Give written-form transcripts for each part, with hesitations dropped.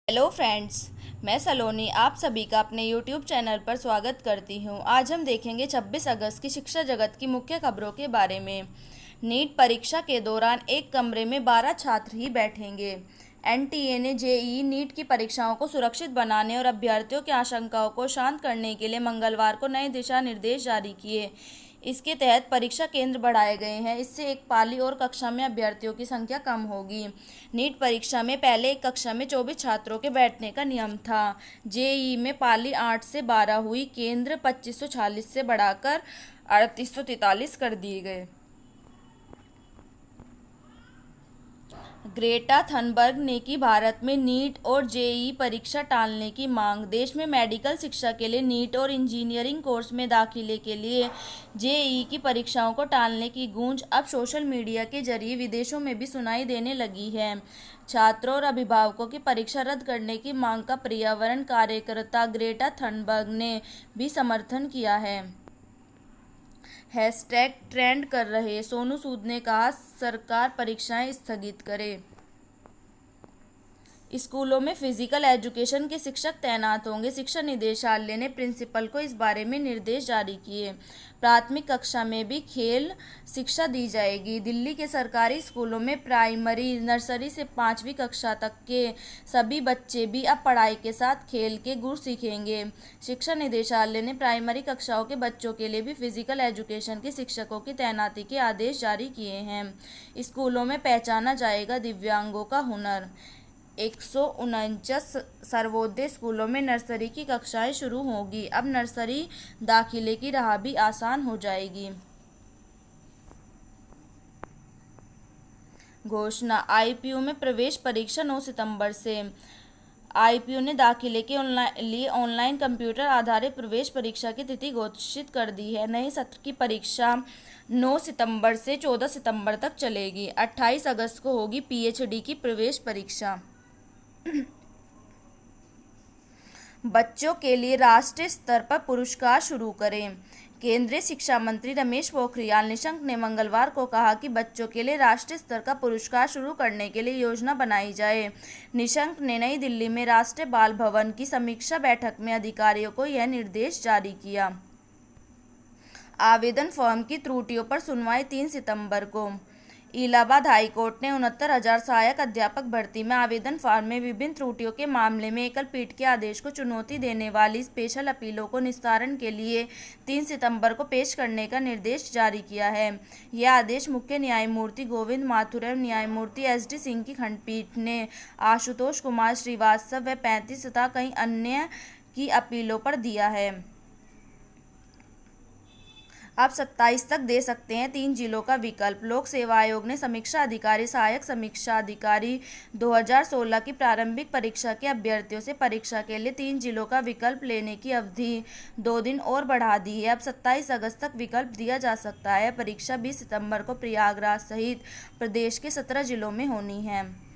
Hello friends, मैं सलोनी आप सभी का अपने यूट्यूब चैनल पर स्वागत करती हूं। आज हम देखेंगे 26 अगस्त की शिक्षा जगत की मुख्य खबरों के बारे में। नीट परीक्षा के दौरान एक कमरे में 12 छात्र ही बैठेंगे। एनटीए ने जेईई नीट की परीक्षाओं को सुरक्षित बनाने और अभ्यर्थियों की आशंकाओं को शांत करने के लिए मंगलवार को नए दिशा निर्देश जारी किए। इसके तहत परीक्षा केंद्र बढ़ाए गए हैं। इससे एक पाली और कक्षा में अभ्यर्थियों की संख्या कम होगी। नीट परीक्षा में पहले एक कक्षा में 24 छात्रों के बैठने का नियम था। जेईई में पाली 8 से 12 हुई। केंद्र 2546 से बढ़ाकर 3843 कर दिए गए। ग्रेटा थनबर्ग ने की भारत में नीट और जेईई परीक्षा टालने की मांग। देश में मेडिकल शिक्षा के लिए नीट और इंजीनियरिंग कोर्स में दाखिले के लिए जेईई की परीक्षाओं को टालने की गूंज अब सोशल मीडिया के जरिए विदेशों में भी सुनाई देने लगी है। छात्रों और अभिभावकों की परीक्षा रद्द करने की मांग का पर्यावरण कार्यकर्ता ग्रेटा थनबर्ग ने भी समर्थन किया है। हैशटैग ट्रेंड कर रहे सोनू सूद ने कहा, सरकार परीक्षाएं स्थगित करे। स्कूलों में फिजिकल एजुकेशन के शिक्षक तैनात होंगे। शिक्षा निदेशालय ने प्रिंसिपल को इस बारे में निर्देश जारी किए। प्राथमिक कक्षा में भी खेल शिक्षा दी जाएगी। दिल्ली के सरकारी स्कूलों में प्राइमरी नर्सरी से 5वीं कक्षा तक के सभी बच्चे भी अब पढ़ाई के साथ खेल के गुर सीखेंगे। शिक्षा निदेशालय ने प्राइमरी कक्षाओं के बच्चों के लिए भी फिजिकल एजुकेशन के शिक्षकों की तैनाती के आदेश जारी किए हैं। स्कूलों में पहचाना जाएगा दिव्यांगों का हुनर। 149 सर्वोदय स्कूलों में नर्सरी की कक्षाएं शुरू होगी। अब नर्सरी दाखिले की राह भी आसान हो जाएगी। घोषणा, आईपीयू में प्रवेश परीक्षा 9 सितंबर से। आईपीयू ने दाखिले के लिए ऑनलाइन कंप्यूटर आधारित प्रवेश परीक्षा की तिथि घोषित कर दी है। नए सत्र की परीक्षा 9 सितंबर से 14 सितंबर तक चलेगी। 28 अगस्त को होगी पीएचडी की प्रवेश परीक्षा। बच्चों के लिए राष्ट्रीय स्तर पर पुरस्कार शुरू करें। केंद्रीय शिक्षा मंत्री रमेश पोखरियाल निशंक ने मंगलवार को कहा कि बच्चों के लिए राष्ट्रीय स्तर का पुरस्कार शुरू करने के लिए योजना बनाई जाए। निशंक ने नई दिल्ली में राष्ट्रीय बाल भवन की समीक्षा बैठक में अधिकारियों को यह निर्देश जारी किया। आवेदन फॉर्म की त्रुटियों पर सुनवाई 3 सितंबर को। इलाहाबाद हाईकोर्ट ने 69,000 सहायक अध्यापक भर्ती में आवेदन फॉर्म में विभिन्न त्रुटियों के मामले में एकल पीठ के आदेश को चुनौती देने वाली स्पेशल अपीलों को निस्तारण के लिए 3 सितंबर को पेश करने का निर्देश जारी किया है। यह आदेश मुख्य न्यायमूर्ति गोविंद माथुर एवं न्यायमूर्ति एस.डी. सिंह की खंडपीठ ने आशुतोष कुमार श्रीवास्तव व 35 तथा कई अन्य की अपीलों पर दिया है। आप 27 तक दे सकते हैं 3 जिलों का विकल्प। लोक सेवा आयोग ने समीक्षा अधिकारी, सहायक समीक्षा अधिकारी 2016 की प्रारंभिक परीक्षा के अभ्यर्थियों से परीक्षा के लिए 3 जिलों का विकल्प लेने की अवधि 2 दिन और बढ़ा दी है। अब 27 अगस्त तक विकल्प दिया जा सकता है। परीक्षा 20 सितंबर को प्रयागराज सहित प्रदेश के 17 जिलों में होनी है।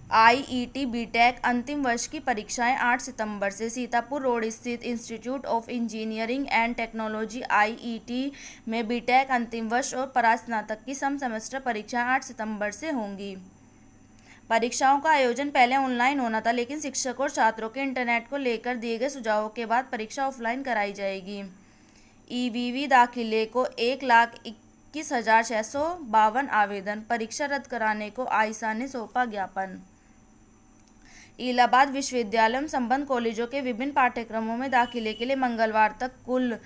आईईटी बीटेक अंतिम वर्ष की परीक्षाएं 8 सितंबर से। सीतापुर रोड स्थित institute of engineering and technology IET में बीटेक अंतिम वर्ष और परास्नातक की सम सेमेस्टर परीक्षाएं 8 सितंबर से होंगी। परीक्षाओं का आयोजन पहले ऑनलाइन होना था, लेकिन शिक्षकों और छात्रों के इंटरनेट को लेकर दिए गए सुझावों के बाद परीक्षा ऑफलाइन कराई जाएगी। ईवीवी दाखिले को 1,21,652 आवेदन। परीक्षा रद्द कराने को आईसा ने सौंपा ज्ञापन। इलाहाबाद विश्वविद्यालय में संबद्ध कॉलेजों के विभिन्न पाठ्यक्रमों में दाखिले के लिए मंगलवार तक कुल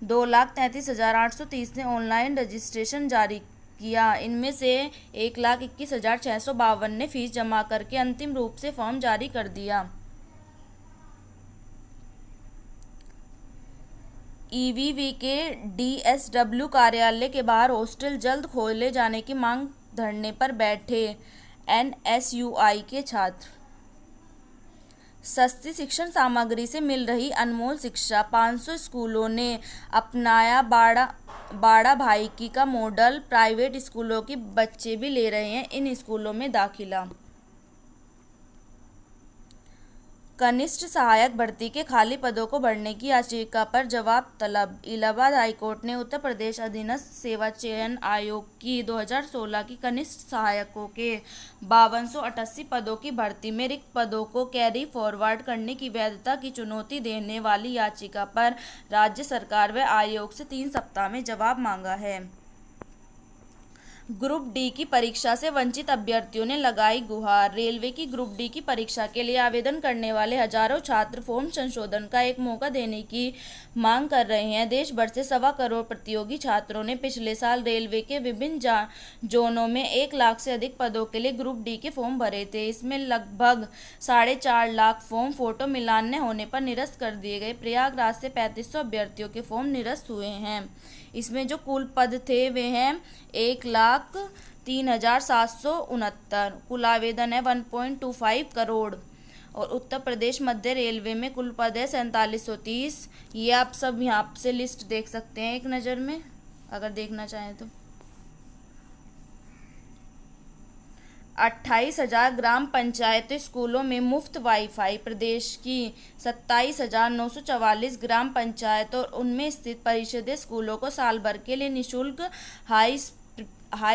2,33,830 ने ऑनलाइन रजिस्ट्रेशन जारी किया। इनमें से 1,21,652 ने फीस जमा करके अंतिम रूप से फॉर्म जारी कर दिया। ईवीवी के डीएसडब्ल्यू कार्यालय के बाहर हॉस्टल जल्द खोले जाने की मांग धरने पर बैठे एनएसयूआई के छात्र। सस्ती शिक्षण सामग्री से मिल रही अनमोल शिक्षा। 500 स्कूलों ने अपनाया बाड़ा भाईकी का मॉडल। प्राइवेट स्कूलों के बच्चे भी ले रहे हैं इन स्कूलों में दाखिला। कनिष्ठ सहायक भर्ती के खाली पदों को भरने की याचिका पर जवाब तलब। इलाहाबाद हाईकोर्ट ने उत्तर प्रदेश अधीनस्थ सेवा चयन आयोग की 2016 की कनिष्ठ सहायकों के 5288 पदों की भर्ती में रिक्त पदों को कैरी फॉरवर्ड करने की वैधता की चुनौती देने वाली याचिका पर राज्य सरकार व आयोग से 3 सप्ताह में जवाब मांगा है। ग्रुप डी की परीक्षा से वंचित अभ्यर्थियों ने लगाई गुहार। रेलवे की ग्रुप डी की परीक्षा के लिए आवेदन करने वाले हजारों छात्र फॉर्म संशोधन का एक मौका देने की मांग कर रहे हैं। देश भर से 1.25 करोड़ प्रतियोगी छात्रों ने पिछले साल रेलवे के विभिन्न जोनों में 1 लाख से अधिक पदों के लिए ग्रुप डी के फॉर्म भरे थे। इसमें लगभग 4.5 लाख फॉर्म फोटो मिलान न होने पर निरस्त कर दिए गए। प्रयागराज से 3500 अभ्यर्थियों के फॉर्म निरस्त हुए हैं। इसमें जो कुल पद थे वे हैं 1,03,769। कुल आवेदन है 1.25 करोड़। और उत्तर प्रदेश मध्य रेलवे में कुल पद है 4730। ये आप सब यहाँ से लिस्ट देख सकते हैं एक नज़र में, अगर देखना चाहें तो। 28,000 ग्राम पंचायत स्कूलों में मुफ्त वाईफाई। प्रदेश की 27,944 ग्राम पंचायत और उनमें स्थित परिषदीय स्कूलों को साल भर के लिए निःशुल्क high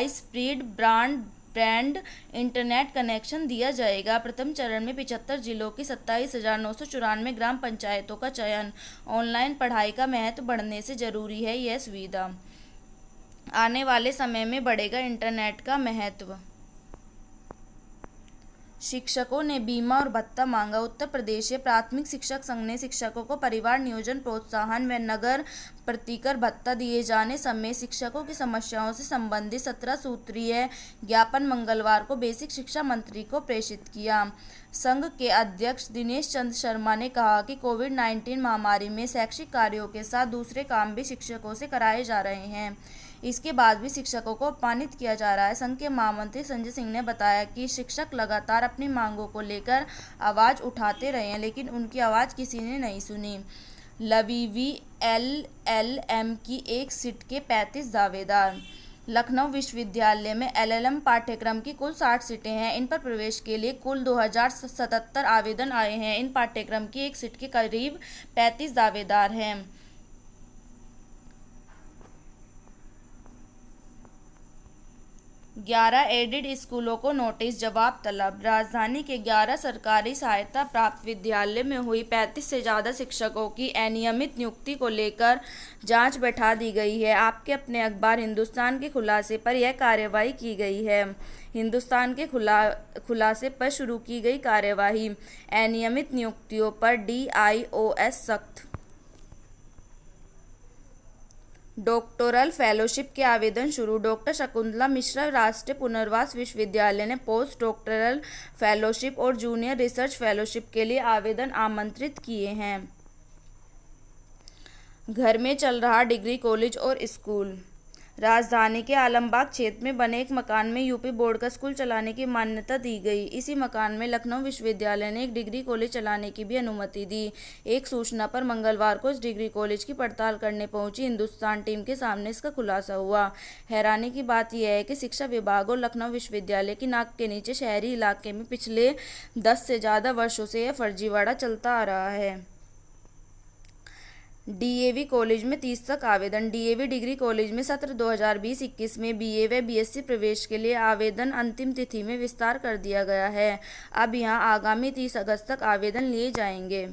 speed broadband internet connection दिया जाएगा। प्रथम चरण में 75 जिलों की 27,994 ग्राम पंचायतों का चयन। ऑनलाइन पढ़ाई का महत्व बढ़ने से जरूरी है यह सुविधा। आने वाले समय में बढ़ेगा इंटरनेट का महत्व। शिक्षकों ने बीमा और भत्ता मांगा। उत्तर प्रदेश प्राथमिक शिक्षक संघ ने शिक्षकों को परिवार नियोजन प्रोत्साहन व नगर प्रतिकर भत्ता दिए जाने समेत शिक्षकों की समस्याओं से संबंधित 17 सूत्रीय ज्ञापन मंगलवार को बेसिक शिक्षा मंत्री को प्रेषित किया। संघ के अध्यक्ष दिनेश चंद्र शर्मा ने कहा कि कोविड-19 महामारी में शैक्षिक कार्यों के साथ दूसरे काम भी शिक्षकों से कराए जा रहे हैं। इसके बाद भी शिक्षकों को अपमानित किया जा रहा है। संघ के महामंत्री संजय सिंह ने बताया कि शिक्षक लगातार अपनी मांगों को लेकर आवाज़ उठाते रहे हैं, लेकिन उनकी आवाज़ किसी ने नहीं सुनी। लवीवी एलएलएम की एक सीट के 35 दावेदार। लखनऊ विश्वविद्यालय में एलएलएम पाठ्यक्रम की कुल 60 सीटें हैं। इन पर प्रवेश के लिए कुल 2077 आवेदन आए हैं। इन पाठ्यक्रम की एक सीट के करीब 35 दावेदार हैं। 11 एडेड स्कूलों को नोटिस, जवाब तलब। राजधानी के 11 सरकारी सहायता प्राप्त विद्यालय में हुई 35 से ज़्यादा शिक्षकों की अनियमित नियुक्ति को लेकर जांच बैठा दी गई है। आपके अपने अखबार हिंदुस्तान के खुलासे पर यह कार्रवाई की गई है। हिंदुस्तान के खुलासे पर शुरू की गई कार्यवाही। अनियमित नियुक्तियों पर DIOS सख्त। डॉक्टोरल फेलोशिप के आवेदन शुरू। डॉक्टर शकुंतला मिश्रा राष्ट्रीय पुनर्वास विश्वविद्यालय ने पोस्ट डॉक्टोरल फेलोशिप और जूनियर रिसर्च फेलोशिप के लिए आवेदन आमंत्रित किए हैं। घर में चल रहा डिग्री कॉलेज और स्कूल। राजधानी के आलमबाग क्षेत्र में बने एक मकान में यूपी बोर्ड का स्कूल चलाने की मान्यता दी गई। इसी मकान में लखनऊ विश्वविद्यालय ने एक डिग्री कॉलेज चलाने की भी अनुमति दी। एक सूचना पर मंगलवार को इस डिग्री कॉलेज की पड़ताल करने पहुंची हिंदुस्तान टीम के सामने इसका खुलासा हुआ। हैरानी की बात यह है कि शिक्षा विभाग और लखनऊ विश्वविद्यालय की नाक के नीचे शहरी इलाके में पिछले 10 से ज़्यादा वर्षों से यह फर्जीवाड़ा चलता आ रहा है। DAV कॉलेज में 30 तक आवेदन। DAV डिग्री कॉलेज में सत्र 2020-21 में BA व BSc प्रवेश के लिए आवेदन अंतिम तिथि में विस्तार कर दिया गया है। अब यहां आगामी 30 अगस्त तक आवेदन लिए जाएंगे।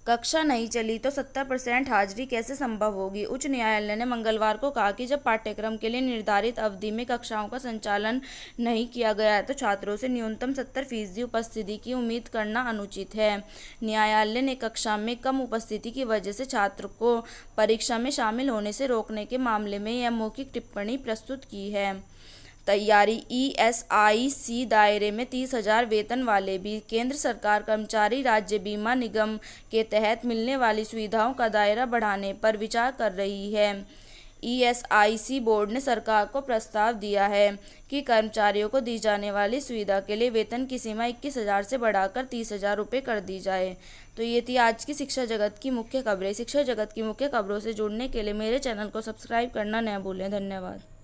कक्षा नहीं चली तो 70% हाजिरी कैसे संभव होगी। उच्च न्यायालय ने मंगलवार को कहा कि जब पाठ्यक्रम के लिए निर्धारित अवधि में कक्षाओं का संचालन नहीं किया गया है तो छात्रों से न्यूनतम 70% उपस्थिति की उम्मीद करना अनुचित है। न्यायालय ने कक्षा में कम उपस्थिति की वजह से छात्र को परीक्षा में शामिल होने से रोकने के मामले में यह मौखिक टिप्पणी प्रस्तुत की है। तैयारी। ESIC दायरे में 30,000 वेतन वाले भी। केंद्र सरकार कर्मचारी राज्य बीमा निगम के तहत मिलने वाली सुविधाओं का दायरा बढ़ाने पर विचार कर रही है। ESIC बोर्ड ने सरकार को प्रस्ताव दिया है कि कर्मचारियों को दी जाने वाली सुविधा के लिए वेतन की सीमा 21,000 से बढ़ाकर 30,000 रुपये कर दी जाए। तो ये थी आज की शिक्षा जगत की मुख्य खबरें। शिक्षा जगत की मुख्य खबरों से जुड़ने के लिए मेरे चैनल को सब्सक्राइब करना न भूलें। धन्यवाद।